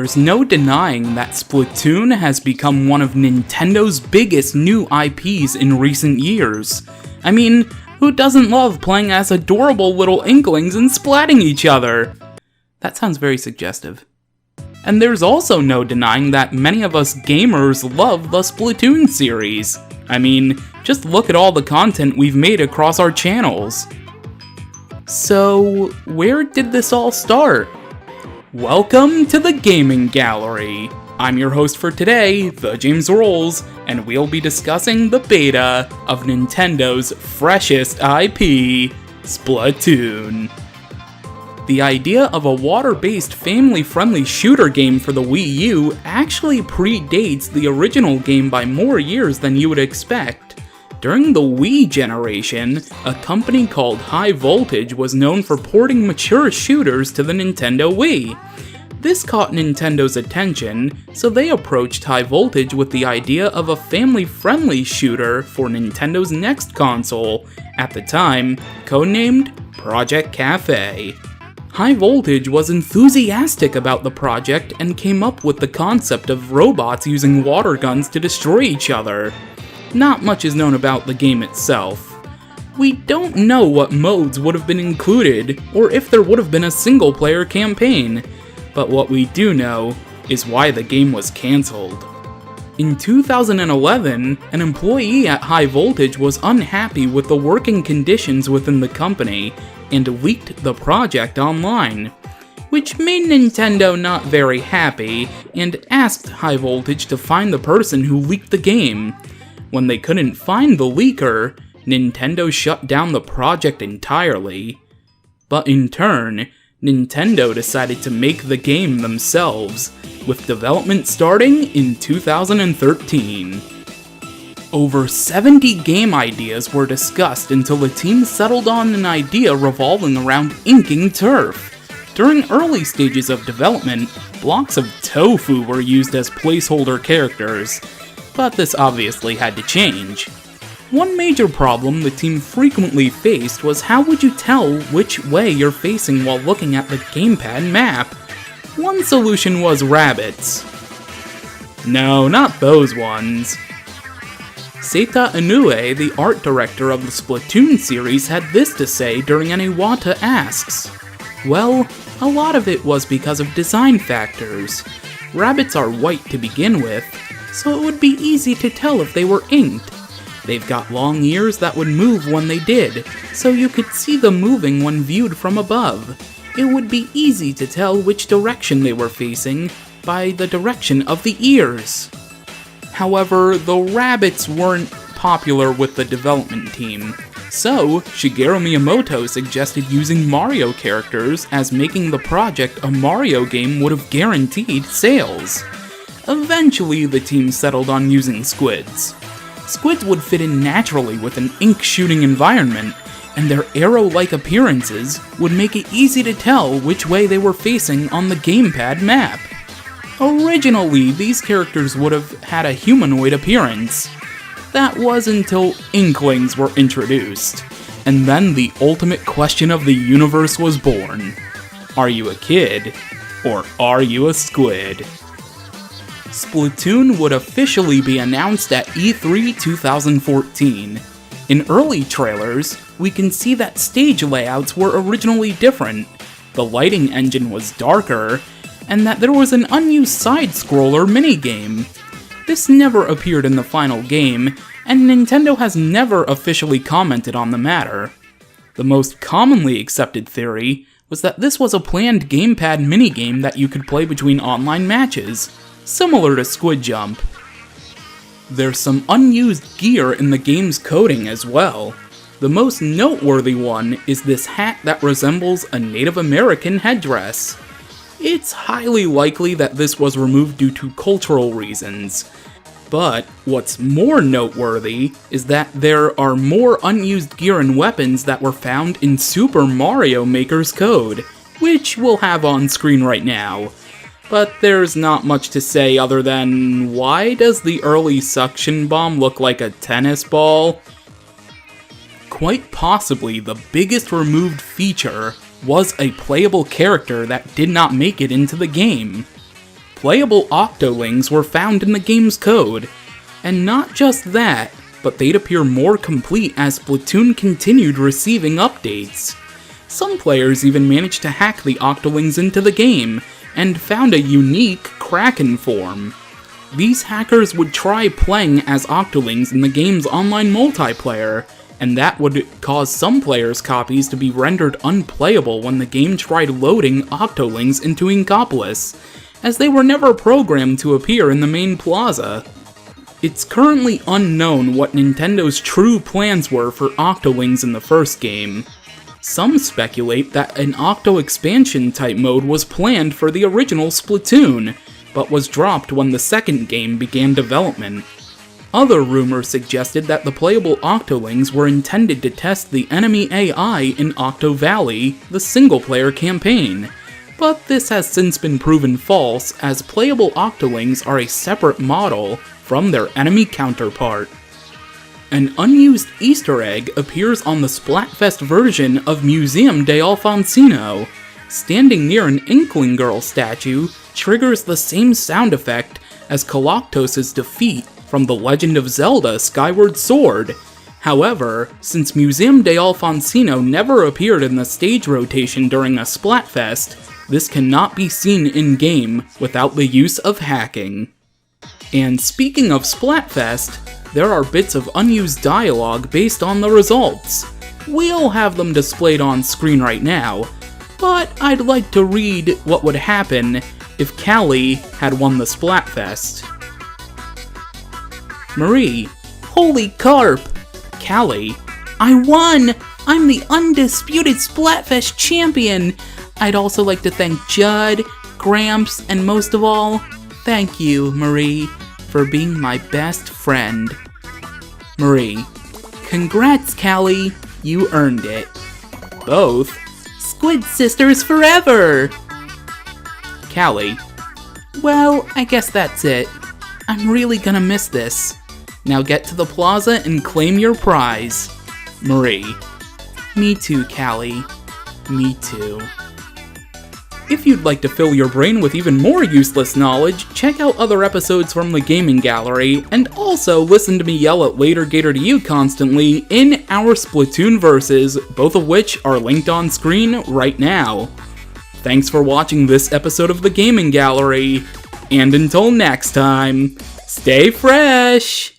there's no denying that Splatoon has become one of Nintendo's biggest new IPs in recent years. I mean, who doesn't love playing as adorable little inklings and splatting each other? That sounds very suggestive. And there's also no denying that many of us gamers love the Splatoon series. I mean, just look at all the content we've made across our channels. So, where did this all start? Welcome to the Gaming Gallery. I'm your host for today, The James Rolls, and we'll be discussing the beta of Nintendo's freshest IP, Splatoon. The idea of a water-based family-friendly shooter game for the Wii U actually predates the original game by more years than you would expect. During the Wii generation, a company called High Voltage was known for porting mature shooters to the Nintendo Wii. This caught Nintendo's attention, so they approached High Voltage with the idea of a family-friendly shooter for Nintendo's next console, at the time, codenamed Project Cafe. High Voltage was enthusiastic about the project and came up with the concept of robots using water guns to destroy each other. Not much is known about the game itself. We don't know what modes would have been included, or if there would have been a single-player campaign, but what we do know is why the game was cancelled. In 2011, an employee at High Voltage was unhappy with the working conditions within the company and leaked the project online, which made Nintendo not very happy and asked High Voltage to find the person who leaked the game. When they couldn't find the leaker, Nintendo shut down the project entirely. But in turn, Nintendo decided to make the game themselves, with development starting in 2013. Over 70 game ideas were discussed until the team settled on an idea revolving around inking turf. During early stages of development, blocks of tofu were used as placeholder characters, but this obviously had to change. One major problem the team frequently faced was how would you tell which way you're facing while looking at the gamepad map? One solution was rabbits. No, not those ones. Seita Inoue, the art director of the Splatoon series, had this to say during an Iwata Asks. Well, a lot of it was because of design factors. Rabbits are white to begin with, so it would be easy to tell if they were inked. They've got long ears that would move when they did, so you could see them moving when viewed from above. It would be easy to tell which direction they were facing by the direction of the ears. However, the rabbits weren't popular with the development team, so Shigeru Miyamoto suggested using Mario characters, as making the project a Mario game would have guaranteed sales. Eventually, the team settled on using squids. Squids would fit in naturally with an ink-shooting environment, and their arrow-like appearances would make it easy to tell which way they were facing on the gamepad map. Originally, these characters would have had a humanoid appearance. That was until inklings were introduced, and then the ultimate question of the universe was born. Are you a kid, or are you a squid? Splatoon would officially be announced at E3 2014. In early trailers, we can see that stage layouts were originally different, the lighting engine was darker, and that there was an unused side-scroller minigame. This never appeared in the final game, and Nintendo has never officially commented on the matter. The most commonly accepted theory was that this was a planned gamepad minigame that you could play between online matches, similar to Squid Jump. There's some unused gear in the game's coding as well. The most noteworthy one is this hat that resembles a Native American headdress. It's highly likely that this was removed due to cultural reasons. But what's more noteworthy is that there are more unused gear and weapons that were found in Super Mario Maker's code, which we'll have on screen right now. But there's not much to say other than, why does the early suction bomb look like a tennis ball? Quite possibly the biggest removed feature was a playable character that did not make it into the game. playable Octolings were found in the game's code. And not just that, but they'd appear more complete as Splatoon continued receiving updates. Some players even managed to hack the Octolings into the game, and found a unique Kraken form. These hackers would try playing as Octolings in the game's online multiplayer, and that would cause some players' copies to be rendered unplayable when the game tried loading Octolings into Inkopolis, as they were never programmed to appear in the main plaza. It's currently unknown what Nintendo's true plans were for Octolings in the first game. Some speculate that an Octo expansion type mode was planned for the original Splatoon, but was dropped when the second game began development. Other rumors suggested that the playable Octolings were intended to test the enemy AI in Octo Valley, the single-player campaign, but this has since been proven false, as playable Octolings are a separate model from their enemy counterpart. An unused Easter egg appears on the Splatfest version of Museum de Alfonsino. Standing near an Inkling Girl statue triggers the same sound effect as Galactos' defeat from The Legend of Zelda Skyward Sword. However, since Museum de Alfonsino never appeared in the stage rotation during a Splatfest, this cannot be seen in-game without the use of hacking. And speaking of Splatfest, there are bits of unused dialogue based on the results. We'll have them displayed on screen right now, but I'd like to read what would happen if Callie had won the Splatfest. Marie: holy carp! Callie: I won! I'm the undisputed Splatfest champion! I'd also like to thank Judd, Gramps, and most of all, thank you, Marie, for being my best friend. Marie: congrats, Callie, you earned it. Both: Squid Sisters forever! Callie: well, I guess that's it. I'm really gonna miss this. Now get to the plaza and claim your prize. Marie: me too, Callie. Me too. If you'd like to fill your brain with even more useless knowledge, check out other episodes from the Gaming Gallery, and also listen to me yell at Later Gator to you constantly in our Splatoon verses, both of which are linked on screen right now. Thanks for watching this episode of the Gaming Gallery, and until next time, stay fresh!